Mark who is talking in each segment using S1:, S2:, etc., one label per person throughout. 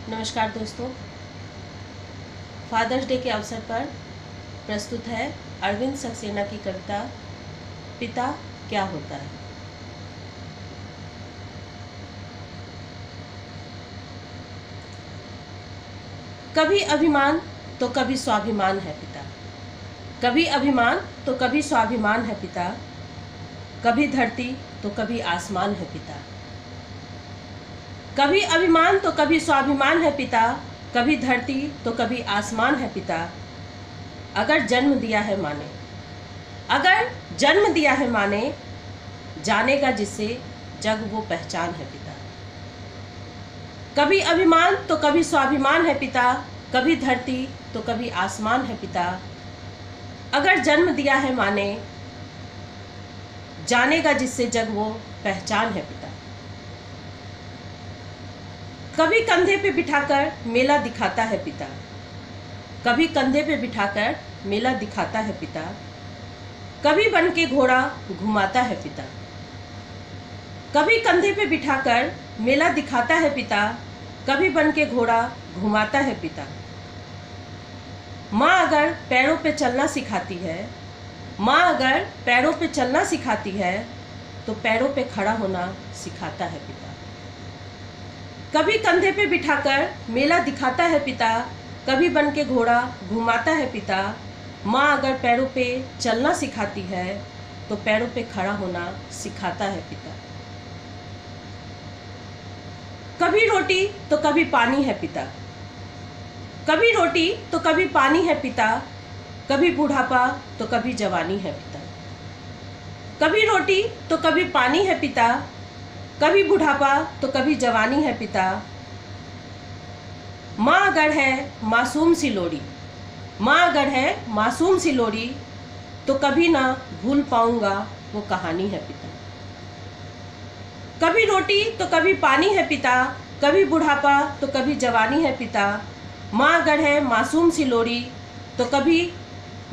S1: नमस्कार दोस्तों, fathers day के अवसर पर प्रस्तुत है अरविंद सक्सेना की कविता पिता क्या होता है। कभी अभिमान तो कभी स्वाभिमान है पिता, कभी अभिमान तो कभी स्वाभिमान है पिता, कभी धरती तो कभी आसमान है पिता। कभी अभिमान तो कभी स्वाभिमान है पिता, कभी धरती तो कभी आसमान है पिता। अगर जन्म दिया है माने, अगर जन्म दिया है माने, जानेगा जिससे जग वो पहचान है पिता। कभी अभिमान तो कभी स्वाभिमान है पिता, कभी धरती तो कभी आसमान है पिता। अगर जन्म दिया है माने, जानेगा जिससे जग वो पहचान है पिता। कभी कंधे पे बिठाकर मेला दिखाता है पिता, कभी कंधे पे बिठाकर मेला दिखाता है पिता। कभी बन के घोड़ा घुमाता है पिता, कभी कंधे पे बिठाकर मेला दिखाता है पिता, कभी बन के घोड़ा घुमाता है पिता। माँ अगर पैरों पे चलना सिखाती है, माँ अगर पैरों पे चलना सिखाती है, तो पैरों पे खड़ा होना सिखाता है पिता। कभी कंधे पे बिठाकर मेला दिखाता है पिता, कभी बन के घोड़ा घुमाता है पिता। माँ अगर पैरों पे चलना सिखाती है, तो पैरों पे खड़ा होना सिखाता है पिता। कभी रोटी तो कभी पानी है पिता, कभी रोटी तो कभी पानी है पिता, कभी बुढ़ापा तो कभी जवानी है पिता। कभी रोटी तो कभी पानी है पिता, कभी बुढ़ापा तो कभी जवानी है पिता। माँ अगर है मासूम सी लोरी, माँ अगर है मासूम सी लोरी, तो कभी ना भूल पाऊंगा वो कहानी है पिता। कभी रोटी तो कभी पानी है पिता, कभी बुढ़ापा तो कभी जवानी है पिता। माँ अगर है मासूम सी लोरी, तो कभी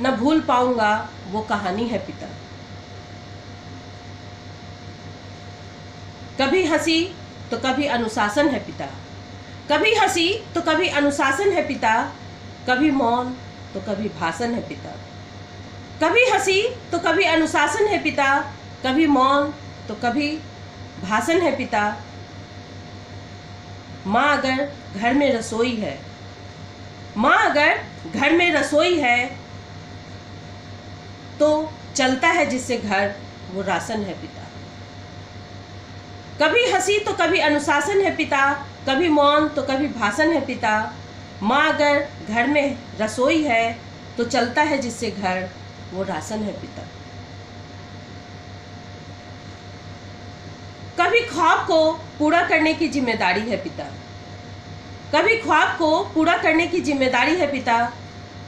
S1: न भूल पाऊंगा वो कहानी है पिता। कभी हंसी तो कभी अनुशासन है पिता, कभी हंसी तो कभी अनुशासन है पिता, कभी मौन तो कभी भाषण है पिता। कभी हंसी तो कभी अनुशासन है पिता, कभी मौन तो कभी भाषण है पिता। माँ अगर घर में रसोई है, माँ अगर घर में रसोई है, तो चलता है जिससे घर वो राशन है पिता। कभी हंसी तो कभी अनुशासन है पिता, कभी मौन तो कभी भाषण है पिता। माँ अगर घर में रसोई है, तो चलता है जिससे घर वो राशन है पिता। कभी ख्वाब को पूरा करने की जिम्मेदारी है पिता, कभी ख्वाब को पूरा करने की जिम्मेदारी है पिता,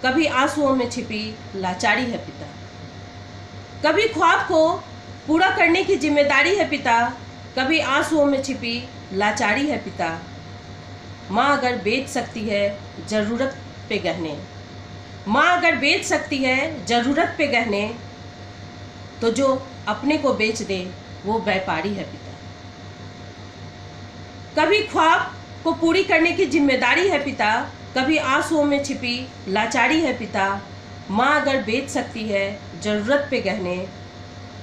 S1: कभी आंसुओं में छिपी लाचारी है पिता। कभी ख्वाब को पूरा करने की जिम्मेदारी है पिता, कभी आंसुओं में छिपी लाचारी है पिता। माँ अगर बेच सकती है ज़रूरत पे गहने, माँ अगर बेच सकती है ज़रूरत पे गहने, तो जो अपने को बेच दे वो व्यापारी है पिता। कभी ख्वाब को पूरी करने की जिम्मेदारी है पिता, कभी आंसुओं में छिपी लाचारी है पिता। माँ अगर बेच सकती है ज़रूरत पे गहने,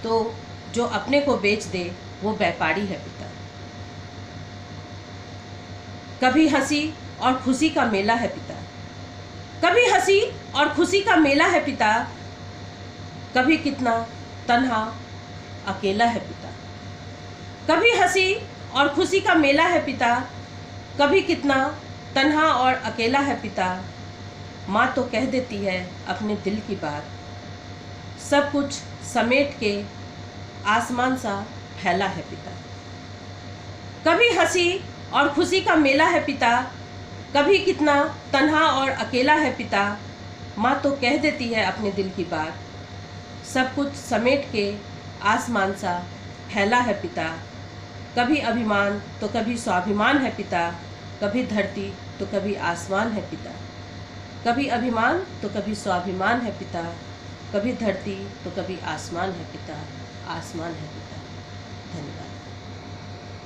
S1: तो जो अपने को बेच दे वो व्यापारी है पिता। कभी हंसी और खुशी का मेला है पिता, कभी हंसी और खुशी का मेला है पिता, कभी कितना तन्हा अकेला है पिता। कभी हंसी और खुशी का मेला है पिता, कभी कितना तन्हा और अकेला है पिता। माँ तो कह देती है अपने दिल की बात, सब कुछ समेट के आसमान सा फैला है पिता। कभी हंसी और खुशी का मेला है पिता, कभी कितना तन्हा और अकेला है पिता। माँ तो कह देती है अपने दिल की बात, सब कुछ समेट के आसमान सा फैला है पिता। कभी अभिमान तो कभी स्वाभिमान है पिता, कभी धरती तो कभी आसमान है पिता। कभी अभिमान तो कभी स्वाभिमान है पिता, कभी धरती तो कभी आसमान है पिता, आसमान है पिता। धन्यवाद।